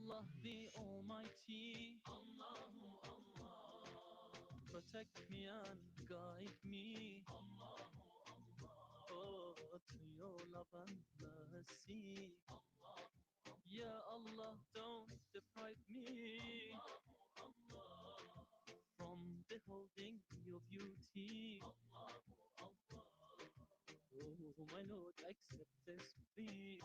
Allah the Almighty, Allahu Allah, protect me and guide me, Allahu Allah, oh, to your love and mercy, Ya Allah, don't deprive me, Allahu Allah, from beholding your beauty, Allahu Allah, oh my Lord, accept this plea.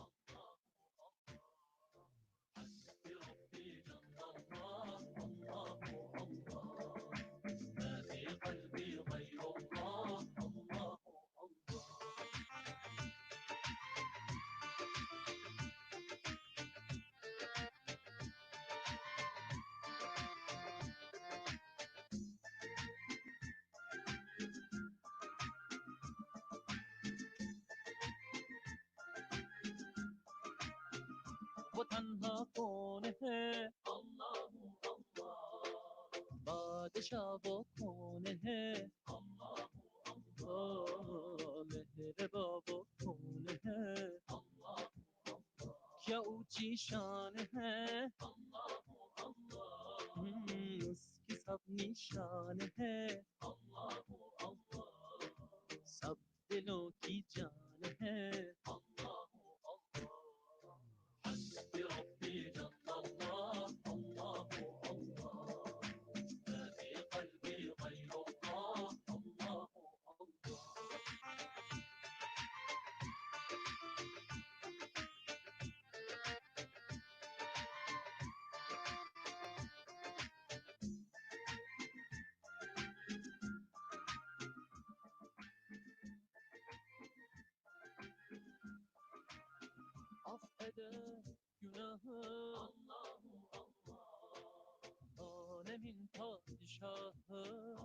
حسبي ربي جل الله الله الله ما في قلبي غير الله الله الله وتنها کونه الله الله بادشاہ وہ کون ہے الله الله مهر بابا کون ہے الله کیا اونچی شان ہے الله الله اس کی سب نشان ہے الله الله سب دلوں کی جان ہے الله الله حسبي ربي جل الله الله الله ما في قلبي غير الله الله الله affeder günahı Allahu Allah alemin padişahı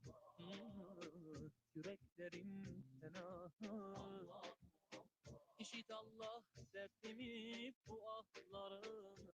Allahu Allah yüreklerin fenahı İşit Allah derdimi bu ahlarım.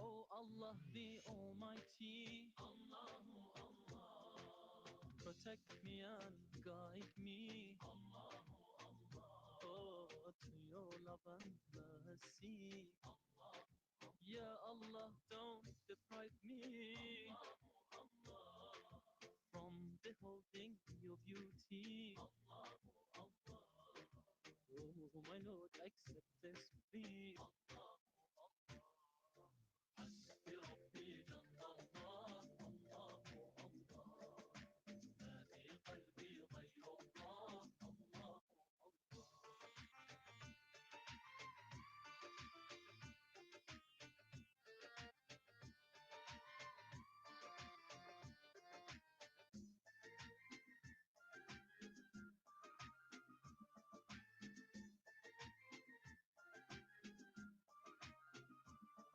Oh Allah the Almighty, Allahu Allah, protect me and guide me, Allahu Allah, oh, to your love and mercy, Ya Allah, don't deprive me, Allahu Allah, from beholding your beauty, Allahu Allah, oh my Lord, accept this plea. حسبي ربي جل الله الله الله ما في قلبي غير الله الله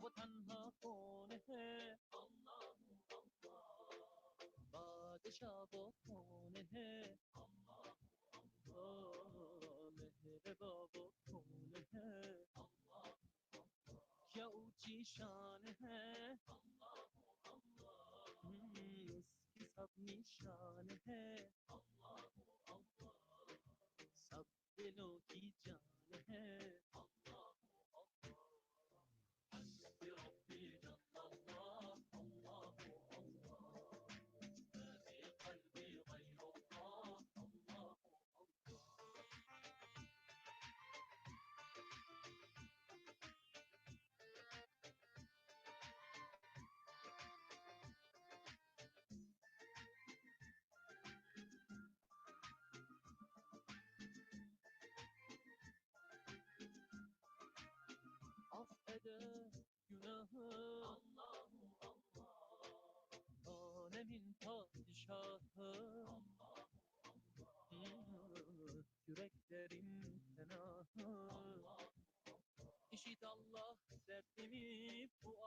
وتنها کونه الله الله بادشاہ وہ کون ہے الله الله مهر بابا کون ہے الله کیا اونچی شان ہے الله الله اس کی سب نشان ہے الله الله سب دلوں کی جان ہے الله حسبي ربي جل الله الله الله ما في قلبي غير الله الله affeder günahı Allahu Allah alemin padişahı Allahu Allah yüreklerin fenahı İşit Allah derdimi bu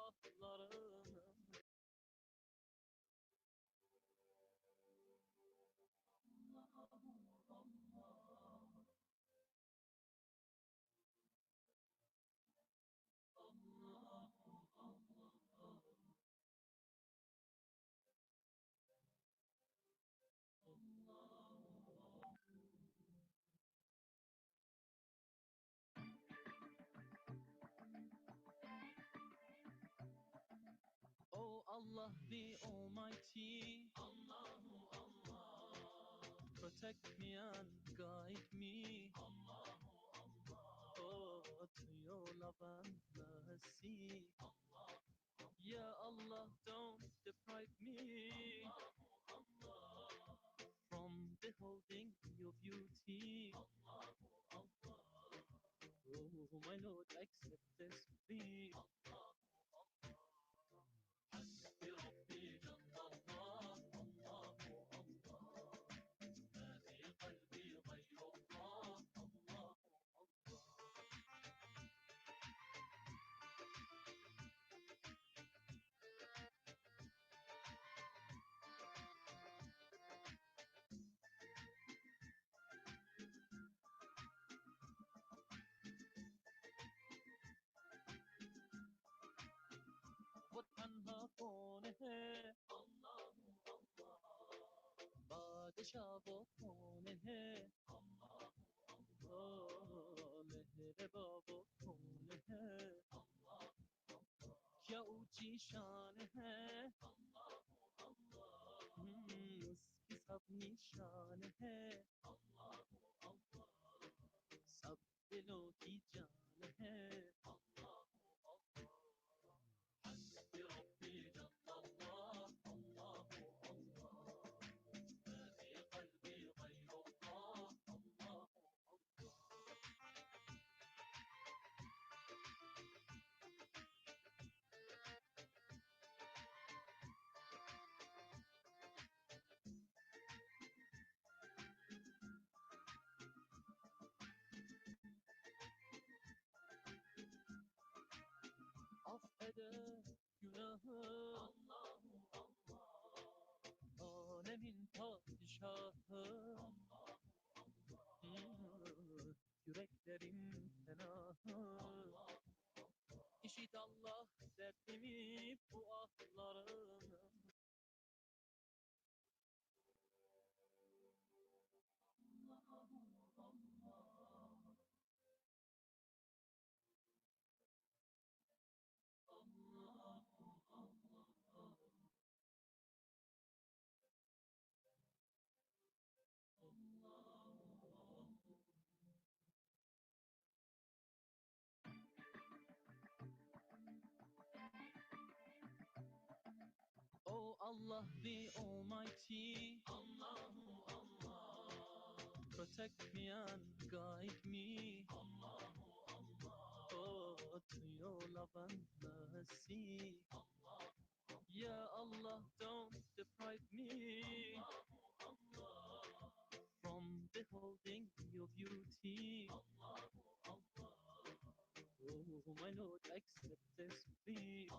Oh Allah the Almighty, protect me and guide me, oh, to your love and mercy. Ya Allah, don't deprive me from beholding your beauty. Oh my Lord, accept this plea. वो तन्हा कौन है, बादशाह वो कौन है, ओ मेरे बाबू कौन है, क्या ऊंची शान है, उसकी सब निशान है, सब दिलों की जान है. Affeder günahı alemin padişahı, yüreklerin fenahı. İşit Allah derdimi bu ahlarım. Oh Allah the Almighty, protect me and guide me, oh, to your love and mercy. Ya Allah, don't deprive me from beholding your beauty. Oh my Lord, accept this plea.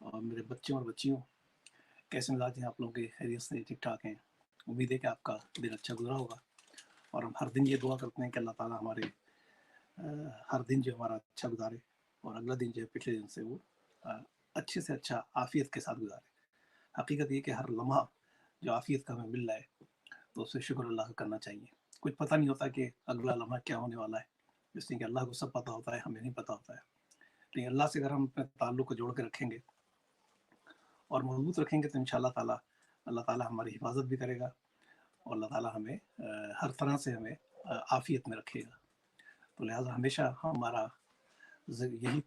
और मेरे बच्चों और बच्चियों, कैसे मिजाज हैं आप लोगों के? खैरियत से ठीक ठाक हैं? उम्मीद है कि आपका दिन अच्छा गुजरा होगा। और हम हर दिन ये दुआ करते हैं कि अल्लाह ताला हमारे हर दिन जो हमारा अच्छा गुजारे और अगला दिन जो है पिछले दिन से वो अच्छे से अच्छा आफियत के साथ गुजारे। हकीकत ये कि हर लम्हा जो आफियत का हमें मिल रहा है तो उससे शुक्र अल्लाह का करना चाहिए। कुछ पता नहीं होता कि अगला लम्हा क्या होने वाला है, इसलिए कि अल्लाह को सब पता होता है, हमें नहीं पता होता है। लेकिन अल्लाह से अगर हम अपने ताल्लुक़ को जोड़ के रखेंगे और मजबूत रखेंगे तो इंशाअल्लाह ताला अल्लाह ताला हमारी हिफाजत भी करेगा और अल्लाह ताला हमें हर तरह से हमें आफियत में रखेगा। तो लिहाजा हमेशा हमारा यही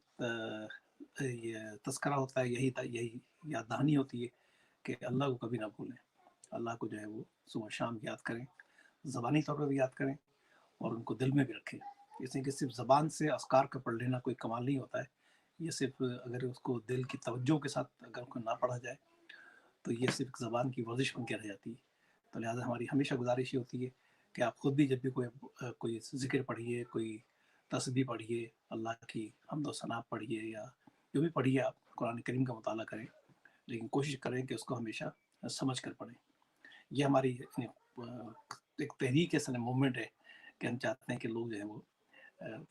یہ تذکرہ ہوتا ہے، یہی یاد دہانی ہوتی ہے کہ اللہ کو کبھی نہ بھولیں، اللہ کو جو ہے وہ صبح شام یاد کریں، زبانی طور پر بھی یاد کریں اور ان کو دل میں بھی رکھیں۔ اس لیے کہ صرف زبان سے اذکار کا پڑھ لینا کوئی کمال نہیں ہوتا ہے، یہ صرف اگر اس کو دل کی توجہ کے ساتھ اگر کو نہ پڑھا جائے تو یہ صرف زبان کی ورزش بن کے رہ جاتی ہے۔ تو لہٰذا ہماری ہمیشہ گزارش یہ ہوتی ہے کہ آپ خود بھی جب بھی کوئی ذکر پڑھیے، کوئی تسبیح پڑھیے، اللہ کی حمد و ثنا پڑھیے یا جو بھی پڑھیے، آپ قرآن کریم کا مطالعہ کریں، لیکن کوشش کریں کہ اس کو ہمیشہ سمجھ کر پڑھیں۔ یہ ہماری ایک تحریک ہے، موومنٹ ہے کہ ہم چاہتے ہیں کہ لوگ جو ہے وہ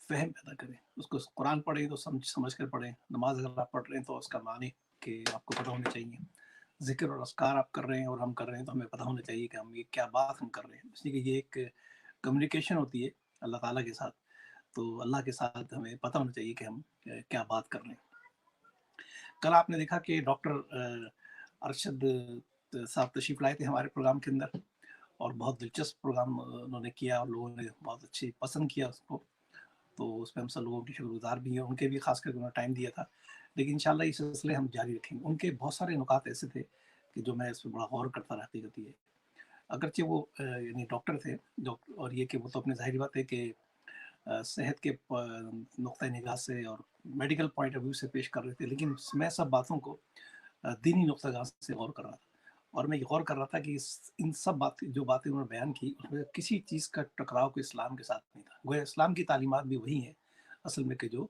فہم پیدا کریں، اس کو قرآن پڑھیں تو سمجھ کر پڑھیں، نماز اگر آپ پڑھ رہے ہیں تو اس کا معنی کہ آپ کو پتہ ہونے چاہیے، ذکر اور اذکار آپ کر رہے ہیں اور ہم کر رہے ہیں تو ہمیں پتہ ہونا چاہیے کہ ہم یہ کیا بات ہم کر رہے ہیں، اس لیے کہ یہ ایک کمیونیکیشن ہوتی ہے اللہ تعالیٰ کے ساتھ، تو اللہ کے ساتھ ہمیں پتہ ہونا چاہیے کہ ہم کیا بات کر رہے ہیں۔ کل آپ نے دیکھا کہ ڈاکٹر ارشد صاحب تشریف لائے تھے ہمارے پروگرام کے اندر، اور بہت دلچسپ پروگرام انہوں نے کیا اور لوگوں نے بہت اچھی پسند کیا اس کو، تو اس پہ ہم سب لوگوں کی شکر گزار بھی ہیں، ان کے بھی خاص کر انہوں نے ٹائم دیا تھا، لیکن انشاءاللہ یہ سلسلے ہم جاری رکھیں گے۔ ان کے بہت سارے نکات ایسے تھے کہ جو میں اس پہ بڑا غور کرتا رہتی ہے، اگرچہ وہ یعنی ڈاکٹر تھے، اور یہ کہ وہ تو اپنے ظاہری بات ہے کہ صحت کے نقطۂ نگاہ سے اور میڈیکل پوائنٹ آف ویو سے پیش کر رہے تھے، لیکن میں سب باتوں کو دینی نقطۂ نگاہ سے غور کر رہا تھا، اور میں یہ غور کر رہا تھا کہ ان سب جو باتیں انہوں نے بیان کی اس میں کسی چیز کا ٹکراؤ کو اسلام کے ساتھ نہیں تھا۔ گویا اسلام کی تعلیمات بھی وہی ہیں اصل میں کہ جو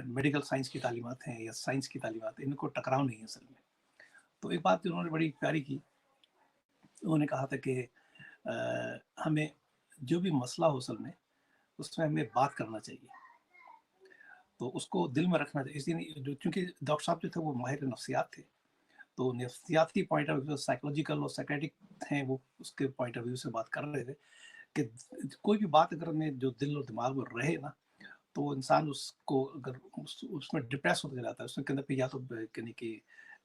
میڈیکل سائنس کی تعلیمات ہیں یا سائنس کی تعلیمات ہیں، ان کو ٹکراؤ نہیں ہے اصل میں۔ تو ایک بات جو انہوں نے بڑی پیاری کی، انہوں نے کہا تھا کہ ہمیں جو بھی مسئلہ ہو اصل میں اس میں ہمیں بات کرنا چاہیے، تو اس کو دل میں رکھنا چاہیے، اس لیے چونکہ ڈاکٹر صاحب جو تھے وہ ماہر نفسیات تھے، تو نفسیاتی پوائنٹ آف ویو، سائیکولوجیکل اور سائیکیٹرک ہیں، وہ اس کے پوائنٹ آف ویو سے بات کر رہے تھے کہ کوئی بھی بات اگر میں جو دل اور دماغ میں رہے نا، تو انسان اس کو اگر اس میں ڈپریس ہوتا جاتا ہے، اس کے اندر پہ یا تو یعنی کہ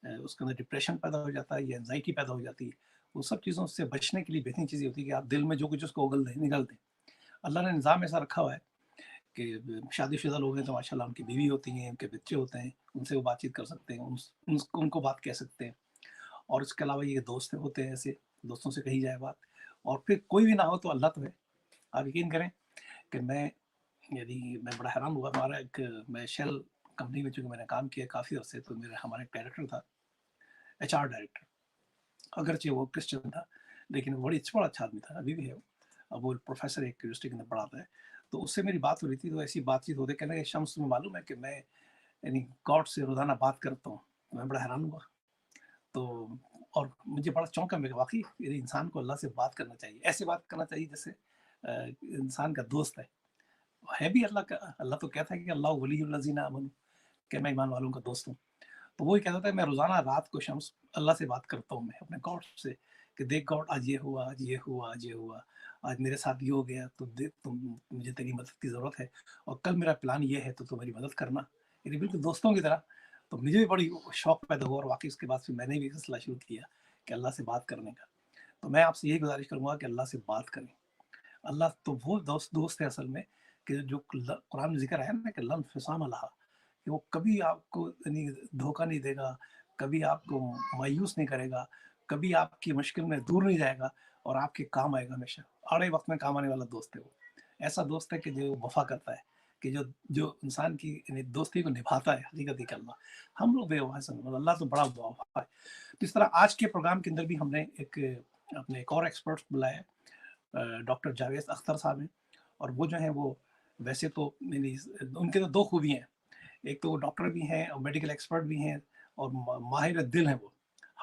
اس کے اندر ڈپریشن پیدا ہو جاتا ہے یا انزائٹی پیدا ہو جاتی ہے۔ وہ سب چیزوں سے بچنے کے لیے بہترین چیز یہ ہوتی ہے کہ آپ دل میں جو کچھ اس کو اگل دیں، نگل دیں۔ اللہ نے نظام ایسا رکھا ہوا ہے کہ شادی شدہ لوگ ہیں تو ماشاء اللہ ان کی بیوی ہوتی ہیں، ان کے بچے ہوتے ہیں، ان سے وہ بات چیت کر سکتے ہیں، ان کو بات کہہ سکتے ہیں، اور اس کے علاوہ یہ دوست ہوتے ہیں، ایسے دوستوں سے کہی جائے بات، اور پھر کوئی بھی نہ ہو تو اللہ تو ہے۔ آپ یقین کریں کہ میں بڑا حیران ہوا، ہمارا میں شیل کمپنی میں چونکہ میں نے کام کیا کافی عرصے، تو ہمارا ایک ڈائریکٹر تھا، HR ڈائریکٹر، اگرچہ وہ کرسچن تھا لیکن بڑا اچھا آدمی تھا، ابھی بھی ہے وہ، اب وہ پروفیسر ایک یونیورسٹی کے اندر پڑھاتا ہے۔ تو اس سے میری بات ہو رہی تھی، تو ایسی بات چیت ہوتے کہنے کہ شمس تمہیں معلوم ہے کہ میں یعنی گاڈ سے روزانہ بات کرتا ہوں۔ میں بڑا حیران ہوا، تو اور مجھے بڑا چونکا، میں واقعی انسان کو اللہ سے بات کرنا چاہیے، ایسے بات کرنا چاہیے جیسے انسان کا دوست ہے بھی اللہ کا۔ اللہ تو کہتا ہے کہ اللہ ولی الذین آمنوا، کہ میں ایمان والوں کا دوست ہوں۔ تو وہی کہتا تھا میں روزانہ رات کو شمس اللہ سے بات کرتا ہوں، میں اپنے گاڈ سے کہ دیکھ گاڈ آج یہ ہوا، آج یہ ہوا، آج یہ ہوا، آج میرے ساتھ یہ ہو گیا، تو دیکھ مجھے تیری مدد کی ضرورت ہے، اور کل میرا پلان یہ ہے تو میری مدد کرنا، یعنی بالکل دوستوں کی طرح۔ تو مجھے بھی بڑی شوق پیدا ہوا، اور واقعی اس کے بعد پھر میں نے بھی سلسلہ شروع کیا کہ اللہ سے بات کرنے کا۔ تو میں آپ سے یہی گزارش کروں گا کہ اللہ سے بات کریں۔ اللہ تو وہ دوست ہے اصل میں کہ جو قرآن میں ذکر ہے نا کہ لن فسام اللہ، کہ وہ کبھی آپ کو دھوکہ نہیں دے گا، کبھی آپ کو مایوس نہیں کرے گا، کبھی آپ کی مشکل میں دور نہیں جائے گا، اور آپ کے کام آئے گا ہمیشہ، آڑے وقت میں کام آنے والا دوست ہے وہ۔ ایسا دوست ہے کہ جو وفا کرتا ہے، کہ جو انسان کی دوستی کو نبھاتا ہے، حقیقت کہ اللہ، ہم لوگ بے وفا ہیں، اللہ تو بڑا وفا ہے۔ تو اس طرح آج کے پروگرام کے اندر بھی ہم نے اپنے ایک اور ایکسپرٹ بلایا، ڈاکٹر جاوید اختر صاحب ہیں، اور وہ جو ہیں وہ ویسے تو ان کے تو دو خوبی ہیں، ایک تو وہ ڈاکٹر بھی ہیں اور میڈیکل ایکسپرٹ بھی ہیں، اور ماہر دل ہیں، وہ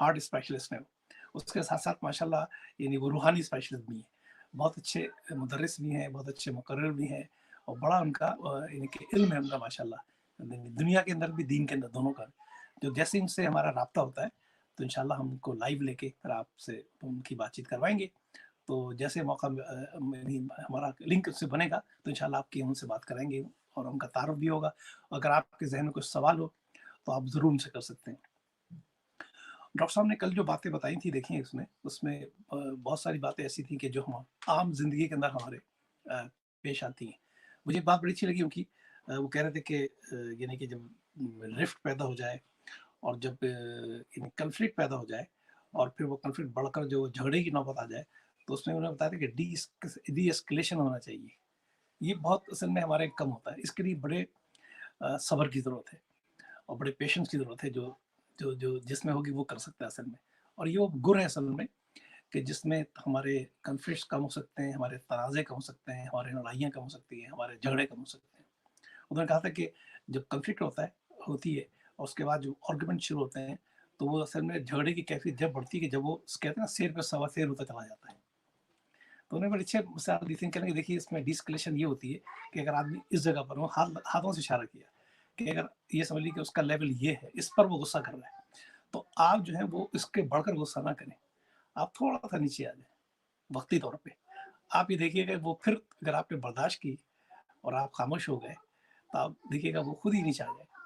ہارٹ اسپیشلسٹ ہیں، اس کے ساتھ ساتھ ماشاء اللہ یعنی وہ روحانی اسپیشلسٹ بھی ہیں، بہت اچھے مدرس بھی ہیں، بہت اچھے مقرر بھی ہیں، اور بڑا ان کا یعنی کہ علم ہے ان کا ماشاء اللہ، دنیا کے اندر بھی دین کے اندر دونوں کا۔ جو جیسے ان سے ہمارا رابطہ ہوتا ہے تو انشاءاللہ ہم ان کو لائیو لے کے پھر آپ سے ان کی بات چیت کروائیں گے، تو جیسے موقع ہمارا لنک سے بنے گا تو انشاءاللہ آپ کی ان سے بات کریں گے اور ان کا تعارف بھی ہوگا، اگر آپ کے ذہن میں کچھ سوال ہو تو آپ ضرور ان سے کر سکتے ہیں۔ ڈاکٹر صاحب نے کل جو باتیں بتائی تھی، دیکھیں اس میں بہت ساری باتیں ایسی تھیں کہ جو ہم عام زندگی کے اندر ہمارے پیش آتی ہیں۔ مجھے ایک بات بڑی اچھی لگی ان کی، وہ کہہ رہے تھے کہ یعنی کہ جب رفٹ پیدا ہو جائے اور جب کنفلکٹ پیدا ہو جائے اور پھر وہ کنفلکٹ بڑھ کر جو جھگڑے کی نوبت آ جائے تو اس میں انہوں نے بتایا تھا کہ ڈی اسکلیشن ہونا چاہیے. یہ بہت اصل میں ہمارے کم ہوتا ہے. اس کے لیے بڑے صبر کی ضرورت ہے اور بڑے پیشنس کی ضرورت ہے. جو جس میں ہوگی وہ کر سکتا ہے اصل میں. اور یہ وہ گر ہے اصل میں کہ جس میں ہمارے کنفلکٹس کم ہو سکتے ہیں, ہمارے تنازع کم ہو سکتے ہیں, ہمارے لڑائیاں کم ہو سکتی ہیں, ہمارے جھگڑے کم ہو سکتے ہیں. انہوں نے کہا تھا کہ جب کنفلکٹ ہوتی ہے اور اس کے بعد جو آرگومنٹ شروع ہوتے ہیں تو وہ اصل میں جھگڑے کی کیفیت جب بڑھتی ہے کہ جب وہ کہتے ہیں نا سیر پہ سوا سیر ہوتا چلا جاتا ہے. تو انہیں بڑے اچھے مثال دی تھی کہ دیکھیے اس میں ڈیسکلیشن یہ ہوتی ہے کہ اگر آدمی اس جگہ پر وہ ہاتھوں سے اشارہ کیا کہ اگر یہ سمجھ لی کہ اس کا لیول یہ ہے, اس پر وہ غصہ کر رہا ہے, تو آپ جو ہے وہ اس کے بڑھ کر غصہ نہ کریں, آپ تھوڑا سا نیچے آ جائیں وقتی طور پہ. آپ یہ دیکھیے کہ وہ پھر اگر آپ نے برداشت کی اور آپ خاموش ہو گئے تو آپ دیکھیے گا وہ خود ہی نیچے آ جائے گا.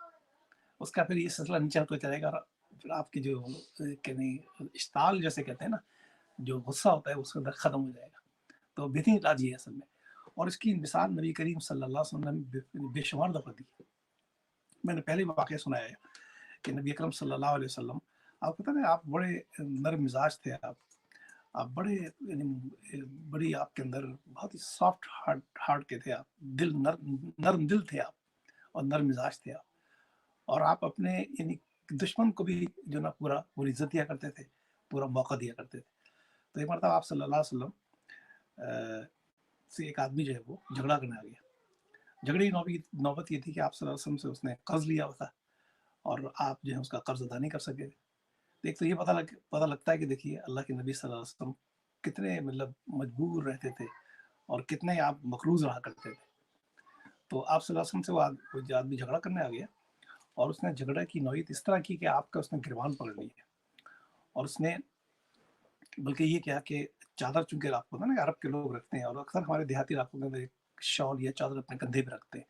اس کا پھر یہ سلسلہ نیچے ہوتا چلے گا اور پھر آپ کی جو اشتعال جیسے کہتے ہیں نا, جو غصہ ہوتا ہے اس کے اندر ختم ہو جائے گا. تو بہترین علاج یہ ہے اصل میں. اور اس کی مثال نبی کریم صلی اللہ علیہ وسلم نے بے شمار دفعہ دی. میں نے پہلے واقعہ سنایا ہے کہ نبی اکرم صلی اللہ علیہ وسلم, آپ پتہ نا آپ بڑے نرم مزاج تھے, آپ بڑے یعنی بڑی آپ کے اندر بہت ہی سافٹ ہارٹ کے تھے, آپ دل نرم دل تھے آپ, اور نرم مزاج تھے آپ, اور آپ اپنے یعنی دشمن کو بھی جو نا پوری عزت دیا کرتے تھے, پورا موقع دیا کرتے تھے. تو ایک مرتبہ آپ صلی اللہ علیہ وسلم سے ایک آدمی جو ہے وہ جھگڑا کرنے آ گیا. جھگڑے کی نوبت یہ تھی کہ آپ صلی اللہ علیہ وسلم سے اس نے قرض لیا ہوا تھا اور آپ جو ہے اس کا قرض ادا نہیں کر سکے. ایک تو یہ پتہ لگتا ہے کہ دیکھیے اللہ کے نبی صلی اللہ علیہ وسلم کتنے مطلب مجبور رہتے تھے اور کتنے آپ مقروض رہا کرتے تھے. تو آپ صلی اللہ علیہ وسلم سے وہ آدمی جھگڑا کرنے آ گیا اور اس نے جھگڑا کی نوعیت اس طرح کی کہ آپ کا اس نے گریبان پکڑ لی ہے, اور اس نے بلکہ یہ کیا کہ چادر, چونکہ آپ کو نا عرب کے لوگ رکھتے ہیں اور اکثر ہمارے دیہاتی علاقوں میں ایک شال یا چادر اپنے کندھے پہ رکھتے ہیں,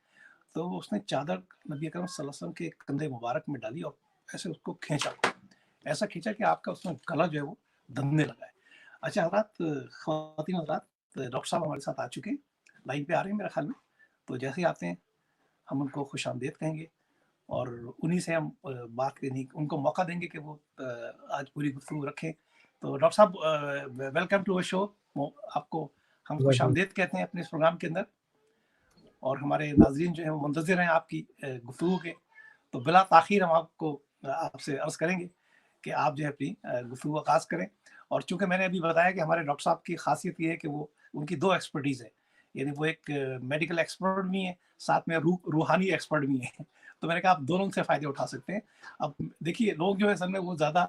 تو اس نے چادر نبی اکرم صلی اللہ علیہ وسلم کے کندھے مبارک میں ڈالی اور ایسے اس کو کھینچا, ایسا کھینچا کہ آپ کا اس میں گلا جو ہے وہ دھننے لگا ہے. اچھا حضرات, خواتین حضرات, ڈاکٹر صاحب ہمارے ساتھ آ چکے ہیں, لائن پہ آ رہے ہیں میرے خیال میں. تو جیسے ہی آتے ہیں ہم ان کو خوش آمدید کہیں گے اور انہی سے ہم بات کریں, ان کو موقع دیں گے کہ وہ آج پوری گفتگو رکھیں. تو ڈاکٹر صاحب ویلکم ٹو شو. آپ کو ہم خوش آمدید کہتے ہیں اپنے اس پروگرام کے اندر, اور ہمارے ناظرین جو ہیں وہ منتظر ہیں آپ کی گفتگو کے. تو بلا تاخیر ہم آپ سے عرض کریں گے کہ آپ جو ہے اپنی گفتگو آغاز کریں. اور چونکہ میں نے ابھی بتایا کہ ہمارے ڈاکٹر صاحب کی خاصیت یہ ہے کہ وہ ان کی دو ایکسپرٹیز ہے, یعنی وہ ایک میڈیکل ایکسپرٹ بھی ہیں, ساتھ میں روحانی ایکسپرٹ بھی ہیں. تو میں نے کہا آپ دونوں سے فائدے اٹھا سکتے ہیں. اب دیکھیے لوگ جو ہے اصل میں وہ زیادہ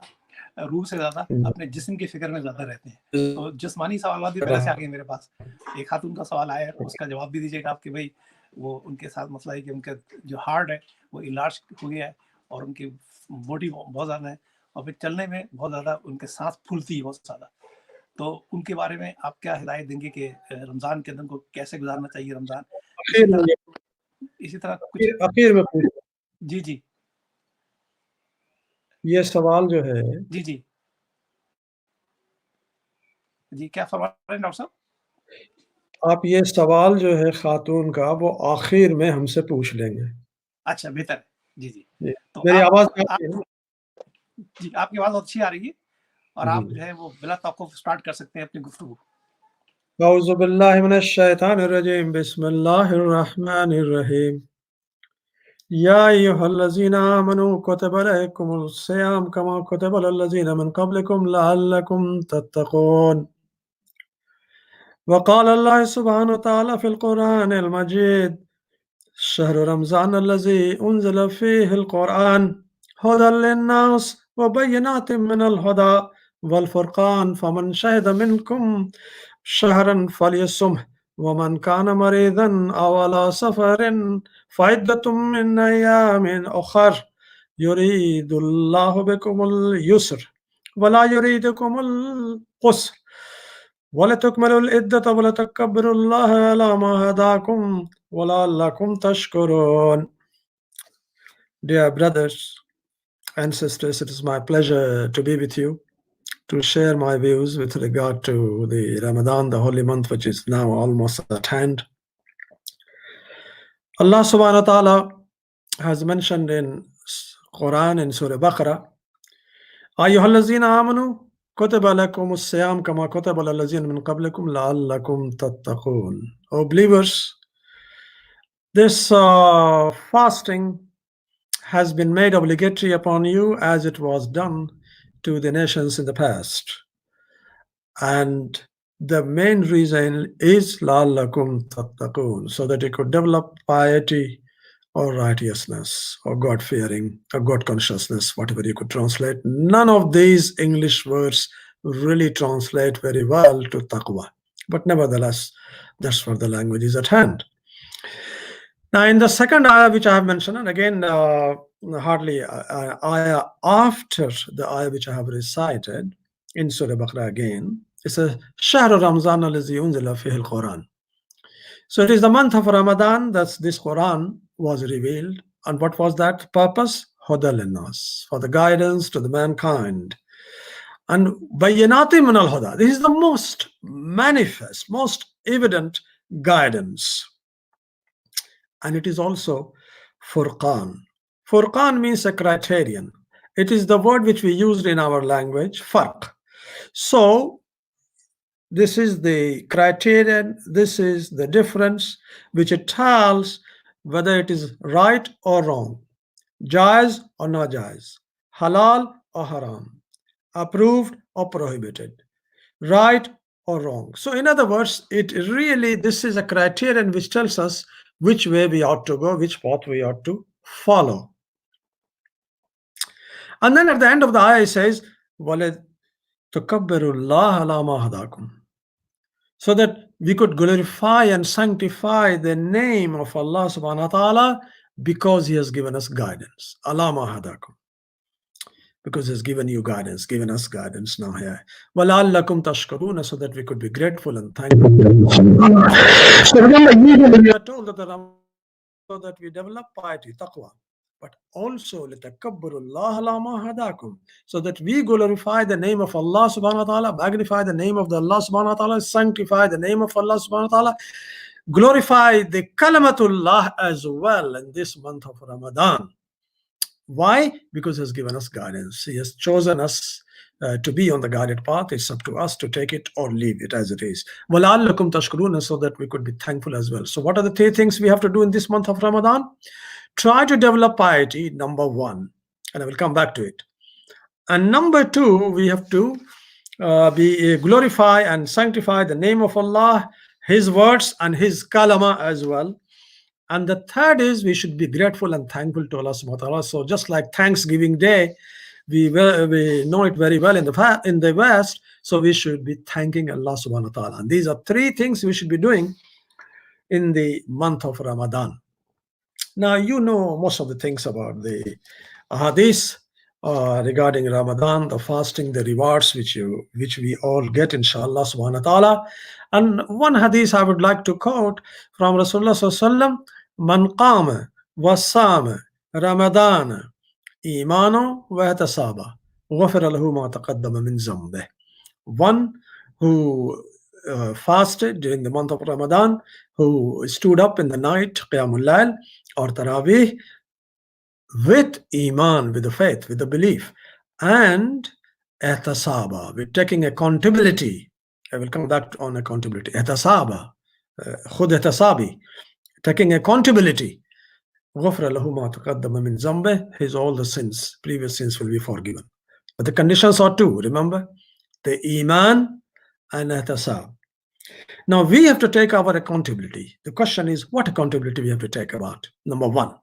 روح سے زیادہ اپنے جسم کی فکر میں زیادہ رہتے ہیں. تو جسمانی سوالات بھی پہلے سے آگے میرے پاس. ایک خاتون کا سوال آیا ہے, اس کا جواب بھی دیجیے گا آپ کہ بھائی وہ ان کے ساتھ مسئلہ ہے کہ ان کا جو ہارٹ ہے وہ انلارج ہو گیا ہے اور ان کی باڈی بہت زیادہ ہے اور پھر چلنے میں بہت زیادہ ان کے سانس پھولتی ہے بہت زیادہ. تو ان کے بارے میں آپ کیا ہدایت دیں گے کہ رمضان کے دن کو کیسے گزارنا چاہیے رمضان؟ اسی طرح کچھ اخیر میں جی جی یہ سوال جو ہے جی جی جی کیا فرما رہے ہیں ڈاکٹر صاحب؟ آپ یہ سوال جو ہے خاتون کا وہ آخر میں ہم سے پوچھ لیں گے. اچھا بہتر ہے. جی جی تو میری آواز جی آپ کی آواز بہت اچھی آ رہی ہے اور آپ جو ہے وہ بلا توقف سٹارٹ کر سکتے ہیں اپنی گفتگو. اعوذ باللہ من الشیطان الرجیم بسم اللہ الرحمن الرحیم. یا ایھا الذین آمنوا کتب علیکم الصیام کما کتب علی الذین من قبلکم لعلکم تتقون. وقال اللہ سبحانہ وتعالی فی القرآن المجید شهر رمضان الذي أنزل فيه القرآن هدى للناس وبينات من الهدى والفرقان فمن شهد منكم شهرا فليصمه ومن كان مريضا أو على سفر فعدة من أيام أخر يريد الله بكم اليسر ولا يريدكم القسر ولتكملوا العدة ولتكبروا الله على ما هداكم وَلَعَلَّكُمْ تَشْكُرُونَ. Dear brothers and sisters, it is my pleasure to be with you, to share my views with regard to the Ramadan, the holy month, which is now almost at hand. Allah subhanahu wa ta'ala has mentioned in Quran in Surah Baqarah, أيها الذين آمنوا كتب لكم الصيام كما كتب على الذين من قبلكم لعلكم تتقون. O believers, this fasting has been made obligatory upon you as it was done to the nations in the past. And the main reason is لعلكم تتقون, so that you could develop piety or righteousness or God-fearing or God consciousness, whatever you could translate. None of these English words really translate very well to taqwa, but nevertheless, that's what the language is at hand. Now, in the second ayah which I have mentioned, and again, hardly ayah after the ayah which I have recited in Surah Baqarah again, it says, شهر رمضان الذي أنزل فيه القرآن. So it is the month of Ramadan that this Quran was revealed. And what was that purpose? Huda linnas, for the guidance to the mankind. And bayyinatim min al-huda, this is the most manifest, most evident guidance. And it is also Furqan. Furqan means a criterion. It is the word which we used in our language, farq. So this is the criterion, this is the difference which it tells whether it is right or wrong, jaiz or najaiz, halal or haram, approved or prohibited, right or wrong. So in other words, it really, this is a criterion which tells us which way we ought to go, which path we ought to follow. And then at the end of the ayah it says, وَلَتُكَبِّرُوا اللَّهَ عَلَى مَا هَدَاكُمْ, so that we could glorify and sanctify the name of Allah subhanahu wa ta'ala because He has given us guidance. Allah ma hadakum. Because He has given you guidance, given us guidance now here. وَلَعَلَّكُمْ تَشْكُرُونَ, so that we could be grateful and thankful. So remember, we are told that the Ramadan, so that we develop piety, taqwa, but also لِتَكَبُّرُ اللَّهَ عَلَى مَا هَدَاكُمْ, so that we glorify the name of Allah subhanahu wa ta'ala, magnify the name of the Allah subhanahu wa ta'ala, sanctify the name of Allah subhanahu wa ta'ala, glorify the kalimatullah as well in this month of Ramadan. Why? Because He has given us guidance. He has chosen us to be on the guided path. It's up to us to take it or leave it as it is. وَلَعَلَّكُمْ تَشْكُرُونَ, so that we could be thankful as well. So what are the three things we have to do in this month of Ramadan? Try to develop piety, number one, and I will come back to it. And number two, we have to glorify and sanctify the name of Allah, His words and His kalama as well. And the third is we should be grateful and thankful to Allah subhanahu wa ta'ala. So just like Thanksgiving Day, we know it very well in the West, so we should be thanking Allah subhanahu wa ta'ala. And these are three things we should be doing in the month of Ramadan. Now, you know most of the things about the hadith regarding Ramadan, the fasting, the rewards which we all get, inshallah subhanahu wa ta'ala. And one hadith I would like to quote from Rasulullah sallallahu alaihi wasallam: Man qama wa sama Ramadan imanu wa ihtisaba ghufira lahu ma taqaddama min dhanbihi. One who fasted during the month of Ramadan, who stood up in the night, Qiyamul Layl or Taraweeh, with Iman, with the faith, with the belief, and ihtisaba, with taking accountability. I will come back on accountability. Ihtisaba, khud ihtisabi, taking accountability. غُفْرَ لَهُ مَا تَقَدَّمَ مِنْ ذَنْبِهِ, his all the sins, previous sins will be forgiven. But the conditions are two, remember? The Iman and ihtisab. Now we have to take our accountability. The question is, what accountability we have to take about? Number one,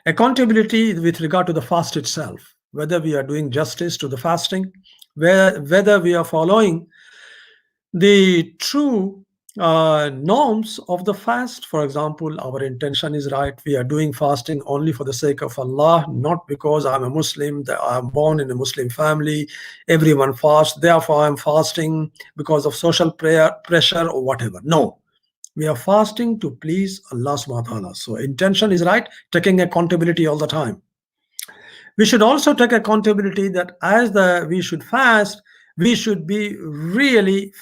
accountability with regard to the fast itself, whether we are doing justice to the fasting, whether we are following the true norms of the fast. For example, our intention is right. We are doing fasting only for the sake of Allah, not because I'm a Muslim, that I'm born in a Muslim family, everyone fasts, therefore I'm fasting because of social pressure or whatever. No, we are fasting to please Allah subhanahu wa ta'ala. So intention is right, taking accountability all the time. We should also take accountability that as we should fast, we should be really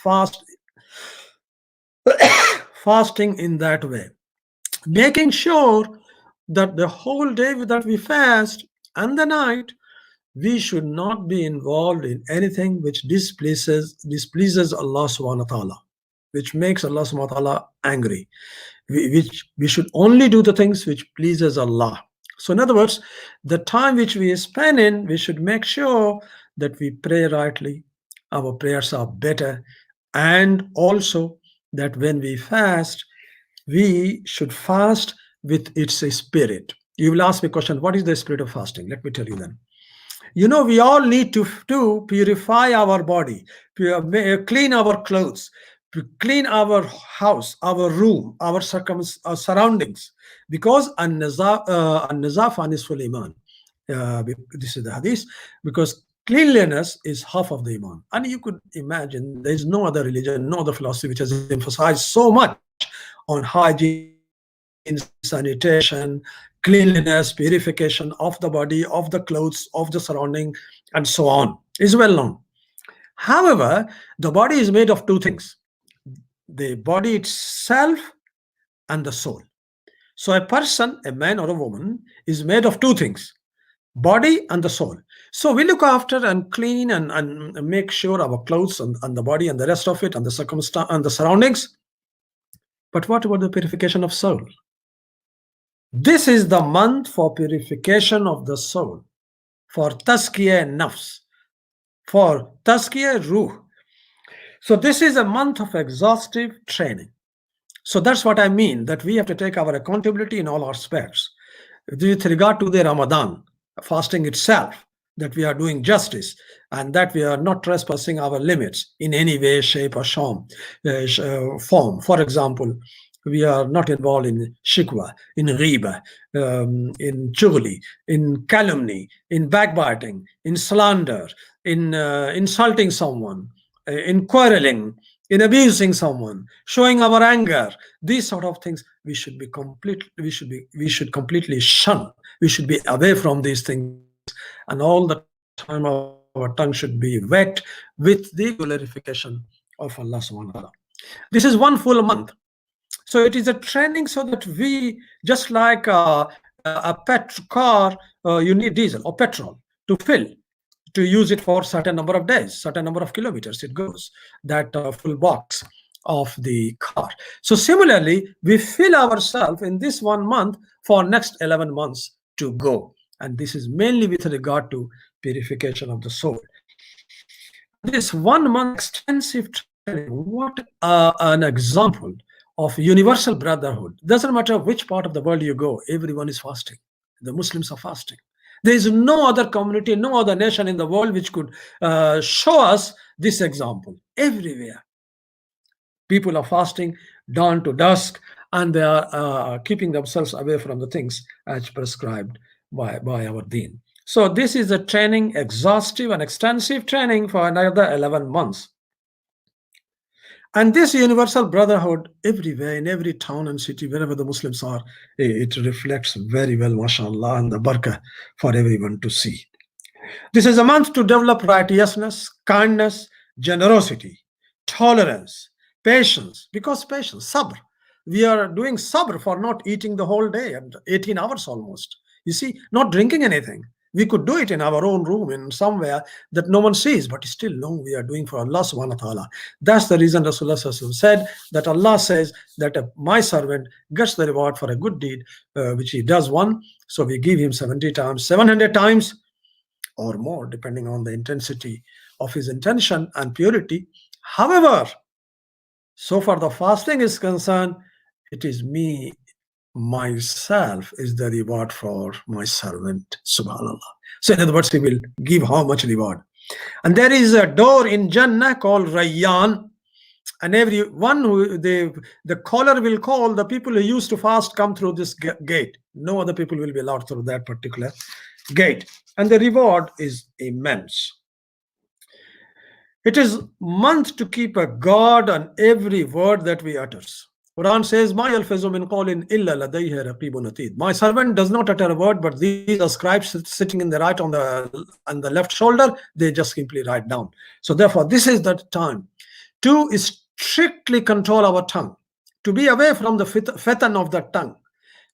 fasting in that way. making sure that the whole day that we fast and the night, we should not be involved in anything which displeases Allah subhanahu wa ta'ala, which makes Allah subhanahu wa ta'ala angry. Which we should only do the things which pleases Allah. So in other words, the time which we spend in, we should make sure that we pray rightly, our prayers are better, and also that when we fast, we should fast with its spirit. You will ask me a question, what is the spirit of fasting? Let me tell you then. You know, we all need to purify our body, clean our clothes, clean our house, our room, our surroundings, because an-nazafa nisful iman. This is the hadith, because cleanliness is half of the iman. And you could imagine there is no other religion, no other philosophy which has emphasized so much on hygiene, sanitation, cleanliness, purification of the body, of the clothes, of the surrounding, and so on, is well known. However, the body is made of two things: the body itself and the soul. So a person, a man or a woman, is made of two things: body and the soul. So we look after and clean and make sure our clothes and the body and the rest of it and the circumstance and the surroundings. But what about the purification of soul? This is the month for purification of the soul, for tazkiyah nafs, for tazkiyah ruh. So this is a month of exhaustive training. So that's what I mean, that we have to take our accountability in all aspects. With regard to the Ramadan, fasting itself, that we are doing justice and that we are not trespassing our limits in any way, shape, or form. For example, we are not involved in shikwa, in riba, in chughli, in calumny, in backbiting, in slander, in insulting someone, in quarreling, in abusing someone, showing our anger. These sort of things we should completely shun. We should be away from these things, and all the time our tongue should be wet with the glorification of Allah subhanahu wa ta'ala. This is one full month. So it is a training so that we, just like a car, you need diesel or petrol to fill, to use it for certain number of days, certain number of kilometers it goes, that full box of the car. So similarly, we fill ourselves in this 1 month for next 11 months to go. And this is mainly with regard to purification of the soul. And this 1 month extensive training, what an example of universal brotherhood. Doesn't matter which part of the world you go, everyone is fasting. The Muslims are fasting. There is no other community, no other nation in the world which could show us this example. Everywhere, people are fasting dawn to dusk, and they are keeping themselves away from the things as prescribed by our deen. So this is a training, exhaustive and extensive training for another 11 months. And this universal brotherhood everywhere, in every town and city, wherever the Muslims are, it reflects very well, mashallah, and the barakah for everyone to see. This is a month to develop righteousness, kindness, generosity, tolerance, patience, because patience, sabr. We are doing sabr for not eating the whole day, and 18 hours almost. You see, not drinking anything. We could do it in our own room, in somewhere that no one sees, but still, no, we are doing for Allah subhanahu wa ta'ala. That's the reason Rasulullah said that Allah says that my servant gets the reward for a good deed, which he does one. So we give him 70 times, 700 times, or more, depending on the intensity of his intention and purity. However, so far the fasting is concerned, it is me, myself, is the reward for my servant, subhanallah. So in other words, he will give how much reward. And there is a door in Jannah called Rayyan, and everyone who the caller will call, the people who used to fast come through this gate. No other people will be allowed through that particular gate, and the reward is immense. It is month to keep a guard on every word that we utters. Quran says, "Ma yalfizu min qawlin illa ladayhi raqibun atid." My servant does not utter a word, but these are scribes sitting in the right on the left shoulder. They just simply write down. So therefore, this is the time to strictly control our tongue, to be away from the fitan of the tongue,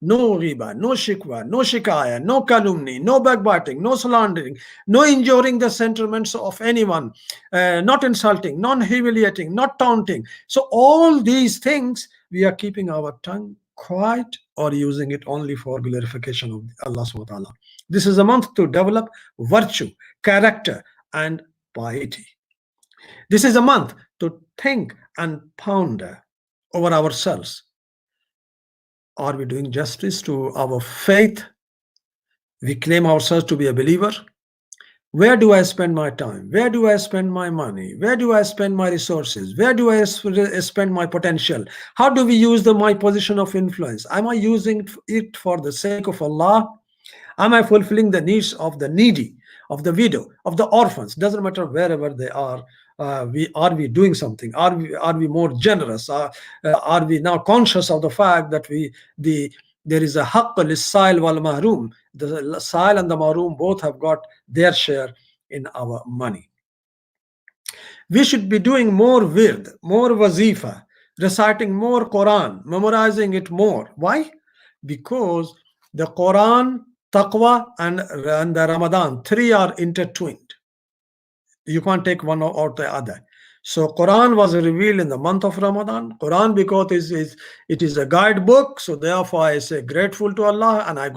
no riba, no shikwa, no shikaya, no calumny, no backbiting, no slandering, no injuring the sentiments of anyone, not insulting, not humiliating, not taunting. So all these things, we are keeping our tongue quiet or using it only for glorification of Allah subhanahu wa ta'ala. This is a month to develop virtue, character, and piety. This is a month to think and ponder over ourselves. Are we doing justice to our faith? We claim ourselves to be a believer. Where do I spend my time? Where do I spend my money? Where do I spend my resources? Where do I spend my potential? How do we use my position of influence? Am I using it for the sake of Allah? Am I fulfilling the needs of the needy, of the widow, of the orphans? Doesn't matter wherever they are. We doing something? Are we more generous? Are we now conscious of the fact that there is a haqq lis-sa'il wal mahroom? The sa'il and the mahroom both have got their share in our money. We should be doing more wird, more wazifa, reciting more Quran, memorizing it more. Why? Because the Quran, taqwa, and the Ramadan, three are intertwined. You can't take one or the other. So Quran was revealed in the month of Ramadan. Quran, because it is a guidebook, so therefore I say grateful to Allah and I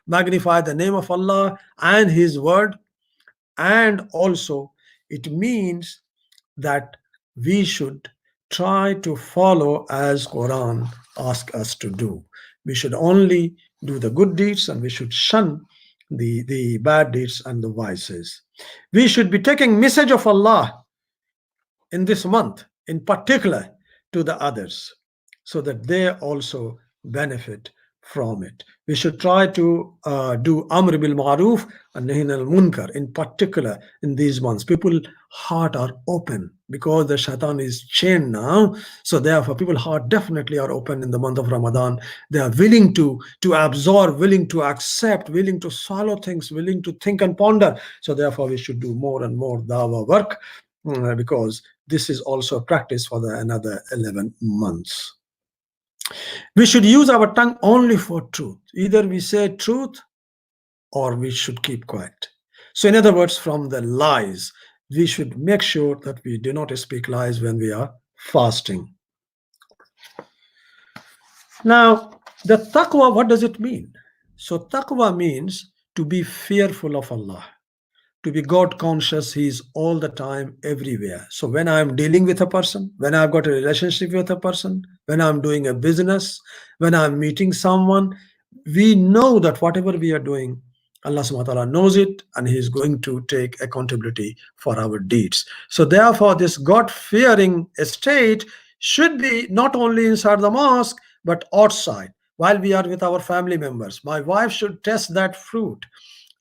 magnify the name of Allah and His word. And also it means that we should try to follow as Quran asks us to do. We should only do the good deeds and we should shun the bad deeds and the vices. We should be taking message of Allah in this month, in particular to the others, so that they also benefit from it. We should try to do Amr bil Ma'ruf and Nahi al Munkar, in particular in these months. People heart are open because the shaitan is chained now. So therefore, people heart definitely are open in the month of Ramadan. They are willing to absorb, willing to accept, willing to swallow things, willing to think and ponder. So therefore, we should do more and more dawah work because this is also a practice for another 11 months. We should use our tongue only for truth. Either we say truth or we should keep quiet. So in other words, from the lies, we should make sure that we do not speak lies when we are fasting. Now, the taqwa, what does it mean? So taqwa means to be fearful of Allah, to be God conscious. He is all the time, everywhere. So when I'm dealing with a person, when I've got a relationship with a person, when I'm doing a business, when I'm meeting someone, we know that whatever we are doing, Allah subhanahu wa ta'ala knows it and He is going to take accountability for our deeds. So therefore, this God-fearing state should be not only inside the mosque, but outside. While we are with our family members, my wife should test that fruit,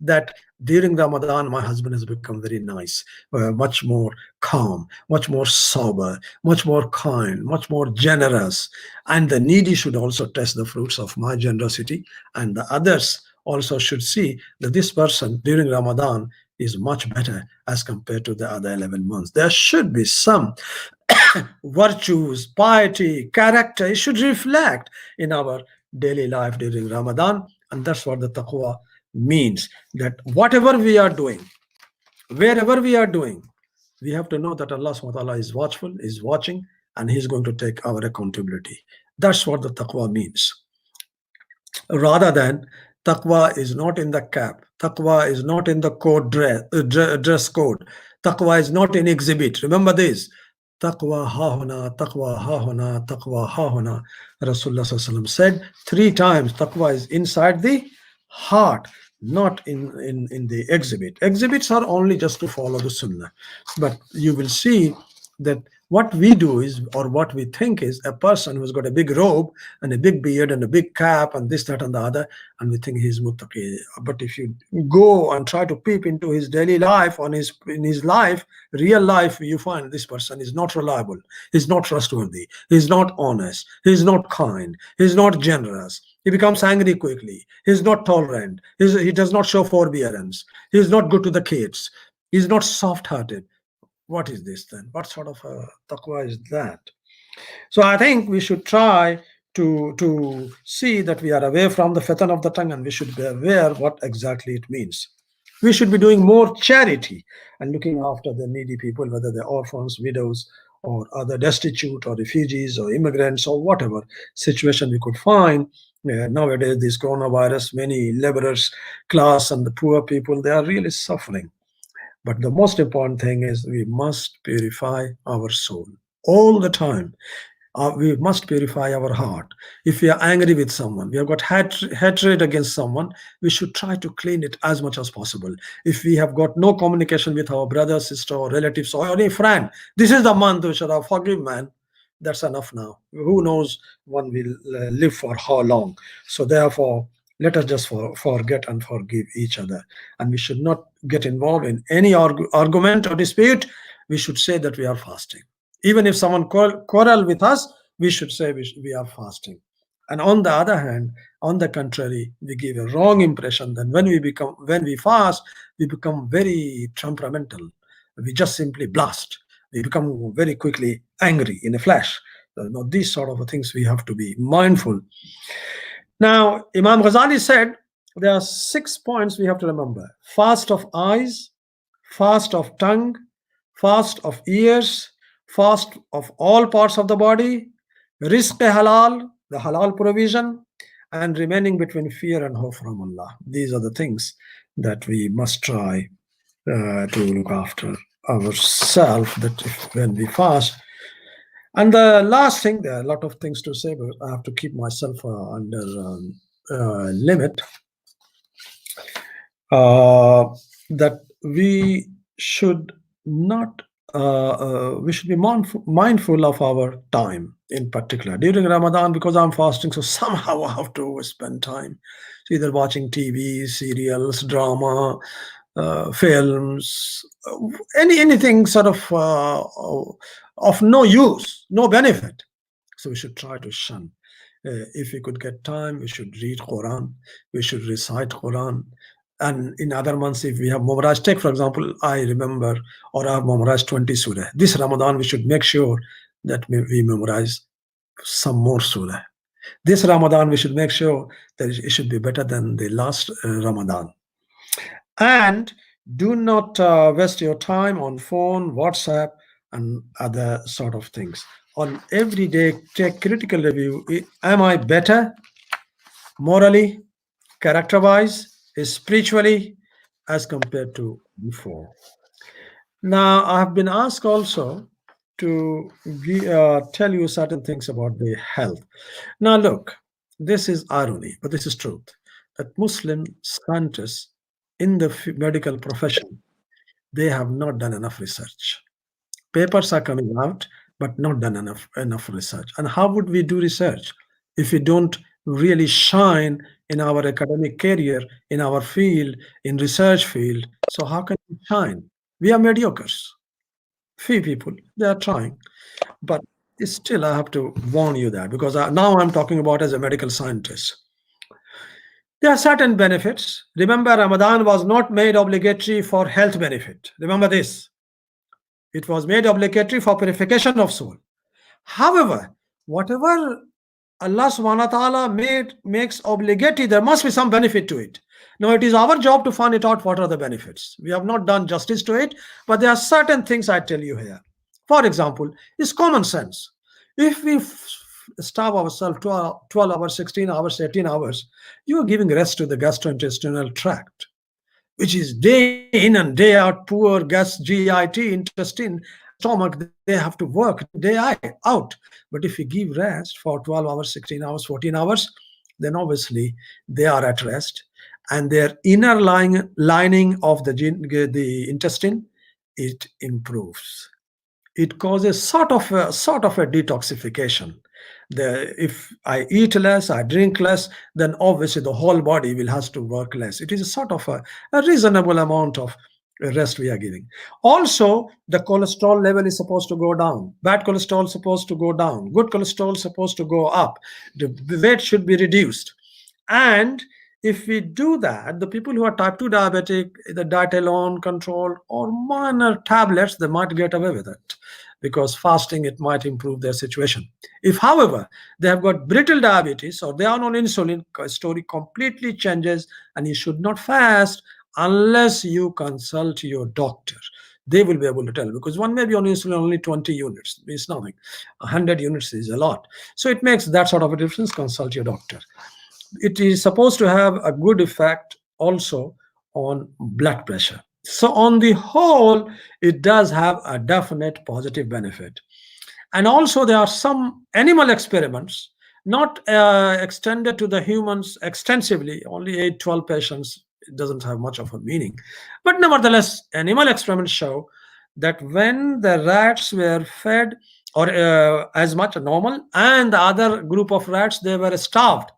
that during Ramadan, my husband has become very nice, much more calm, much more sober, much more kind, much more generous. And the needy should also test the fruits of my generosity. And the others also should see that this person during Ramadan is much better as compared to the other 11 months. There should be some virtues, piety, character. It should reflect in our daily life during Ramadan. And that's what the taqwa means, that whatever we are doing, wherever we are doing, we have to know that Allah subhanahu wa ta'ala is watchful, is watching, and He's going to take our accountability. That's what the taqwa means. Rather than taqwa is not in the cap, taqwa is not in the dress code, taqwa is not in exhibit. Remember this: taqwa hahuna, taqwa hahuna, taqwa hahuna. Rasulullah sallallahu alaihi wasallam said 3 times taqwa is inside the heart, not in the exhibit. Exhibits are only just to follow the sunnah. But you will see that what we do is, or what we think is, a person who's got a big robe and a big beard and a big cap and this, that, and the other, and we think he's muttaqi. But if you go and try to peep into his daily life, in his life, real life, you find this person is not reliable, he's not trustworthy, he's not honest, he's not kind, he's not generous, he becomes angry quickly, he's not tolerant, he does not show forbearance, he's not good to the kids, he's not soft-hearted. What is this then? What sort of a taqwa is that? So I think we should try to see that we are away from the fatan of the tongue, and we should be aware what exactly it means. We should be doing more charity and looking after the needy people, whether they're orphans, widows, or other destitute, or refugees, or immigrants, or whatever situation we could find. Nowadays, this coronavirus, many laborers class and the poor people, they are really suffering. But the most important thing is we must purify our soul all the time. We must purify our heart. If we are angry with someone, we have got hatred against someone, we should try to clean it as much as possible. If we have got no communication with our brother, sister, or relatives, or any friend, this is the month we should have forgive, man. That's enough now. Who knows one will live for how long? So therefore, let us just forget and forgive each other. And we should not get involved in any argument or dispute. We should say that we are fasting. Even if someone quarrel with us, we should say we are fasting. And on the other hand, on the contrary, we give a wrong impression that when we fast, we become very temperamental. We just simply blast. We become very quickly angry in a flash. These sort of things we have to be mindful. Now, Imam Ghazali said there are 6 points we have to remember: fast of eyes, fast of tongue, fast of ears, fast of all parts of the body, rizq halal, the halal provision, and remaining between fear and hope from Allah. These are the things that we must try to look after ourselves, that when we fast. And the last thing, there are a lot of things to say, but I have to keep myself under limit. That we should not we should be mindful of our time, in particular during Ramadan, because I'm fasting, so somehow I have to spend time either watching TV, serials, drama, films, anything sort of no use, no benefit. So we should try to shun. If we could get time, we should read Quran, we should recite Quran. And in other months, if we have memorized, take for example, I remember, or I have memorized 20 surah. This Ramadan, we should make sure that we memorize some more surah. This Ramadan, we should make sure that it should be better than the last Ramadan. And do not waste your time on phone, WhatsApp, and other sort of things. On every day, take critical review. Am I better morally, character-wise, spiritually, as compared to before? Now, I have been asked also to tell you certain things about the health. Now, look, this is irony, but this is truth, that Muslim scientists in the medical profession, they have not done enough research. Papers are coming out, but not done enough research. And how would we do research if we don't really shine in our academic career, in our field, in research field? So how can we shine? We are mediocres. Few people, they are trying, but still I have to warn you that, because now I'm talking about as a medical scientist. There are certain benefits. Remember, Ramadan was not made obligatory for health benefit. Remember this. It was made obligatory for purification of soul. However, whatever Allah subhanahu wa ta'ala makes obligatory, there must be some benefit to it. Now, it is our job to find it out what are the benefits. We have not done justice to it, but there are certain things I tell you here. For example, it's common sense. If we starve ourselves 12 hours, 16 hours, 18 hours, you are giving rest to the gastrointestinal tract, which is day in and day out. Poor GIT, intestine, stomach, they have to work day out. But if we give rest for 12 hours, 16 hours, 14 hours, then obviously they are at rest, and their inner lining of the intestine, it improves. It causes sort of a detoxification. If I eat less, I drink less, then obviously the whole body will have to work less. It is a sort of a reasonable amount of rest we are giving. Also, the cholesterol level is supposed to go down. Bad cholesterol is supposed to go down. Good cholesterol is supposed to go up. The weight should be reduced. And if we do that, the people who are type 2 diabetic, the diet alone control or minor tablets, they might get away with it. because fasting, it might improve their situation. If, however, they have got brittle diabetes or they are on insulin, story completely changes, and you should not fast unless you consult your doctor. They will be able to tell, because one may be on insulin only 20 units, it's nothing. 100 units is a lot. So it makes that sort of a difference. Consult your doctor. It is supposed to have a good effect also on blood pressure. So on the whole, it does have a definite positive benefit. And also there are some animal experiments, not extended to the humans extensively, only 8-12 patients. It doesn't have much of a meaning, but nevertheless animal experiments show that when the rats were fed or as much normal, and the other group of rats, they were starved,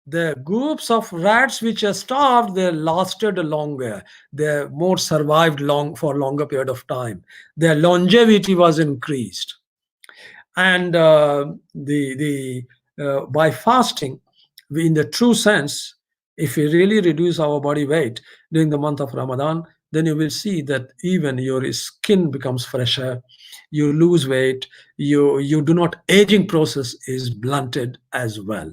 the groups of rats which are starved, they lasted longer, they more survived long for longer period of time, their longevity was increased. And the by fasting, in the true sense, if we really reduce our body weight during the month of Ramadan, then you will see that even your skin becomes fresher, you lose weight, you do not, aging process is blunted as well.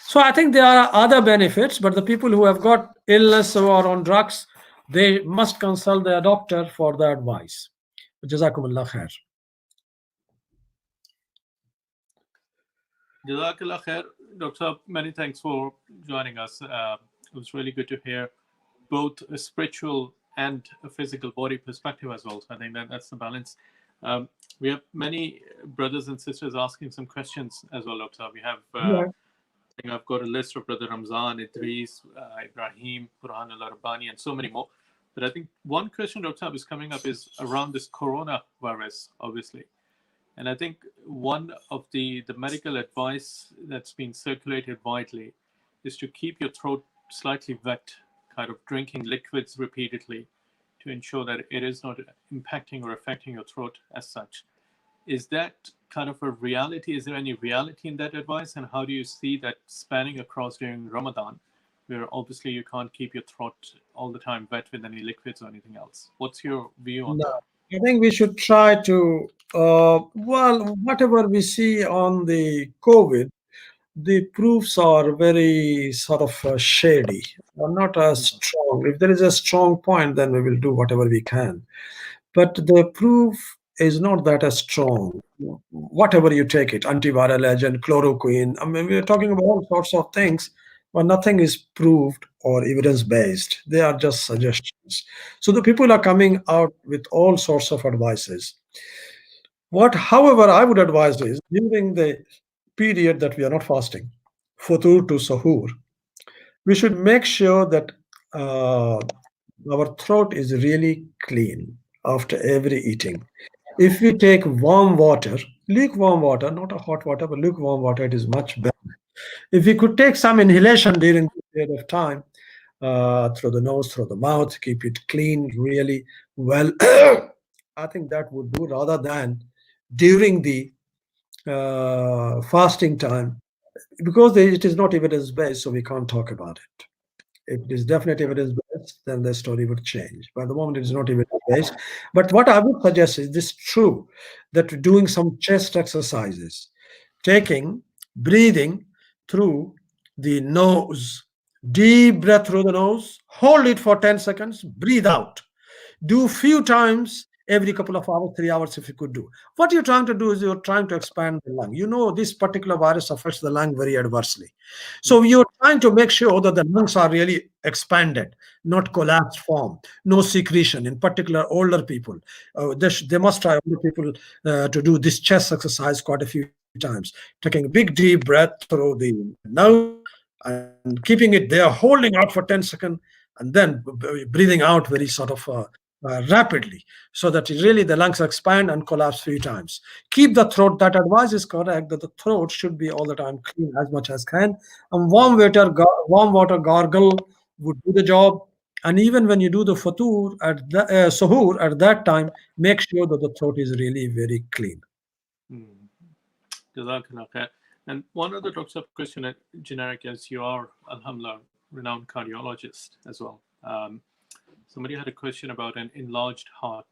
So I think there are other benefits, but the people who have got illness or are on drugs, they must consult their doctor for the advice. Jazakumullah khair. Jazakallah khair. Dr. Saab, many thanks for joining us. It was really good to hear both a spiritual and a physical body perspective as well. So I think that's the balance. We have many brothers and sisters asking some questions as well, Dr. Saab. We have, I think I've got a list of Brother Ramzan, Idris, Ibrahim, Burhanullah Rabbani, and so many more. But I think one question, Dr. Saab, is coming up is around this coronavirus, obviously. And I think one of the medical advice that's been circulated widely is to keep your throat slightly wet, kind of drinking liquids repeatedly to ensure that it is not impacting or affecting your throat as such. Is that kind of a reality? Is there any reality in that advice? And how do you see that spanning across during Ramadan, where obviously you can't keep your throat all the time wet with any liquids or anything else? What's your view on that? I think we should try to, well, whatever we see on the COVID, the proofs are very sort of shady, or not as strong. If there is a strong point, then we will do whatever we can. But the proof is not that as strong. Whatever you take it, antiviral agent, chloroquine, I mean, we're talking about all sorts of things, but nothing is proved or evidence based. They are just suggestions. So the people are coming out with all sorts of advices. What, however, I would advise is during the period that we are not fasting, futur to sahur, we should make sure that our throat is really clean after every eating. If we take warm water, lukewarm water, not a hot water, but lukewarm water, it is much better. If we could take some inhalation during this period of time, through the nose, through the mouth, keep it clean really well, I think that would do rather than during the fasting time, because it is not evidence based, so we can't talk about it. If it is definite evidence based, then the story would change. But at the moment, it is not evidence based. But what I would suggest is this true, that doing some chest exercises, taking breathing through the nose, deep breath through the nose, hold it for 10 seconds, breathe out. Do few times every couple of hours, 3 hours if you could do. What you're trying to do is you're trying to expand the lung. You know, this particular virus affects the lung very adversely. So you're trying to make sure that the lungs are really expanded, not collapsed form, no secretion, in particular older people. They must try older people to do this chest exercise quite a few times, taking a big deep breath through the nose and keeping it there, holding out for 10 seconds, and then breathing out very sort of rapidly, so that really the lungs expand and collapse 3 times. Keep the throat. That advice is correct, that the throat should be all the time clean as much as can. And warm water gargle would do the job. And even when you do the fatur at the suhoor at that time, make sure that the throat is really very clean. Jazakallah khair. And one other doctor question, generic, as you are, alhamdulillah, renowned cardiologist as well. Somebody had a question about an enlarged heart.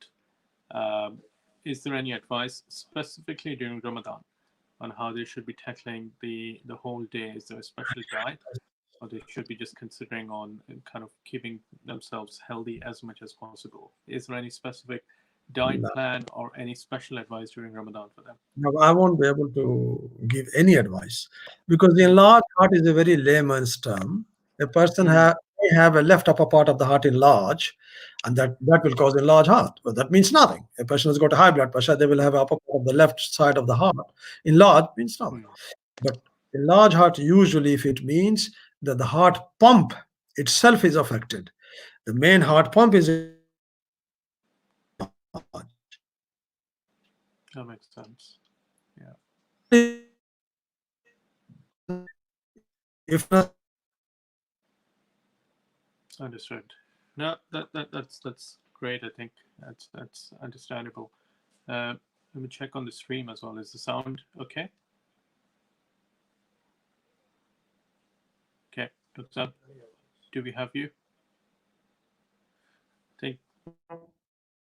is there any advice specifically during Ramadan on how they should be tackling the whole day? Is there a special diet, or they should be just considering on kind of keeping themselves healthy as much as possible? Is there any specific diet No. plan or any special advice during Ramadan for them? No, I won't be able to give any advice because the enlarged heart is a very layman's term. A person may have a left upper part of the heart enlarged, and that will cause enlarged heart. But that means nothing. A person has got a high blood pressure, they will have upper part of the left side of the heart. Enlarged means nothing. But enlarged heart usually, if it means that the heart pump itself is affected, the main heart pump is enlarged. That makes sense. Yeah. If not, Understood. No, that's great. I think that's understandable. Let me check on the stream as well. Is the sound okay? Okay, Dr. Do we have you? I think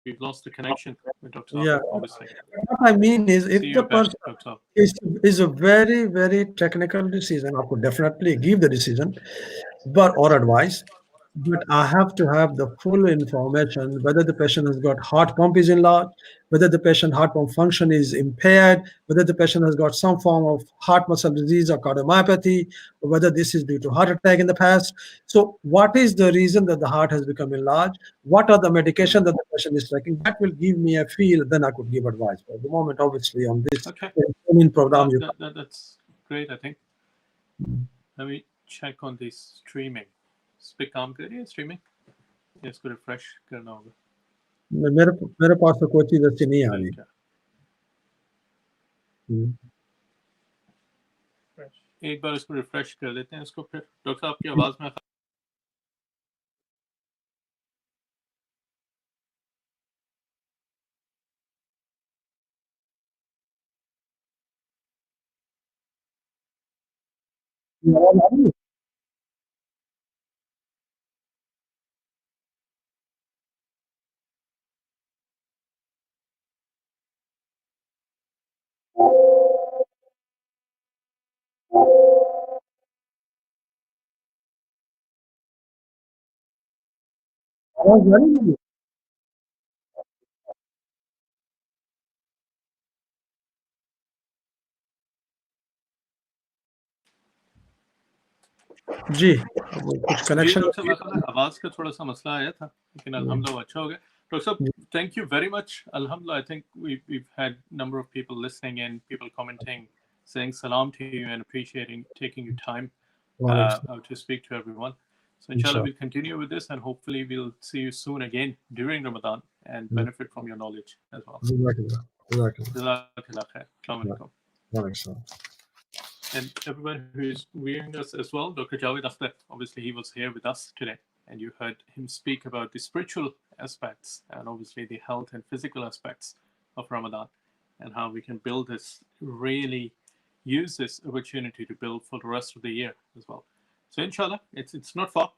we've lost the connection with Dr. yeah, obviously. what I mean is, if See the you back, person Dr. is a very, very technical decision, I could definitely give the decision, but or advice. But I have to have the full information whether the patient has got heart pump is enlarged, whether the patient heart pump function is impaired, whether the patient has got some form of heart muscle disease or cardiomyopathy, or whether this is due to heart attack in the past. So, what is the reason that the heart has become enlarged? What are the medication that the patient is taking? That will give me a feel. Then I could give advice. But at the moment, obviously, on this Okay. program, That's great. I think. Let me check on the streaming. इस पे काम कर रही है streaming? या इसको refresh करना होगा? मेरे पास तो कोई चीज अच्छी नहीं आ रही। एक बार इसको refresh कर लेते हैं इसको फिर डॉक्टर साहब की आवाज में जी कुछ कनेक्शन डॉक्टर साहब आवाज का थोड़ा सा मसला आया था लेकिन अल्हम्दुलिल्लाह अच्छा हो गया डॉक्टर साहब thank you very much alhamdulillah I think we've had number of people listening and people commenting saying salam to you and appreciating taking your time to speak to everyone so inshallah we'll continue with this and hopefully we'll see you soon again during Ramadan and benefit from your knowledge as well. Jazakallah khair. Assalamu alaikum. And everyone who is viewing us as well, Dr. Javed Akhtar, obviously he was here with us today, and you heard him speak about the spiritual aspects and obviously the health and physical aspects of Ramadan and how we can build this, really use this opportunity to build for the rest of the year as well. So inshallah, it's not far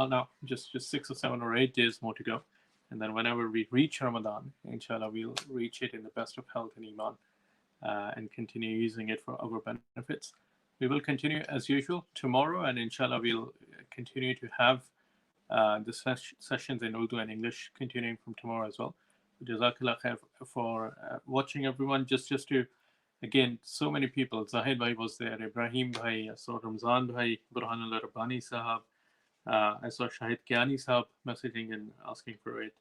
now, just 6 or 7 or 8 days more to go. And then whenever we reach Ramadan, inshallah, we'll reach it in the best of health and iman. And continue using it for our benefits. We will continue as usual tomorrow, and inshallah we'll continue to have the sessions in Urdu and English continuing from tomorrow as well. Jazakallah khair for watching everyone. Just to, again, so many people. Zahid bhai was there, Ibrahim bhai, I saw Ramzan bhai, Burhanullah Rabbani sahab, I saw Shahid Kiani sahab messaging and asking for it.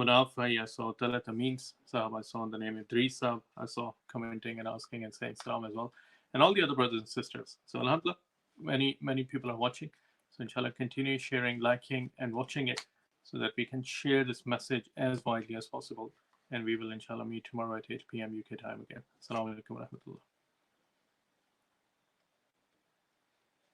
Munaf bhai, I saw Talat Amin sahab, I saw the name Idris sahab, I saw commenting and asking and saying salam as well, and all the other brothers and sisters. So alhamdulillah, many people are watching. So inshallah, continue sharing, liking, and watching it so that we can share this message as widely as possible. And we will inshallah meet tomorrow at 8 p.m. UK time again. Assalamu alaikum wa rahmatullah.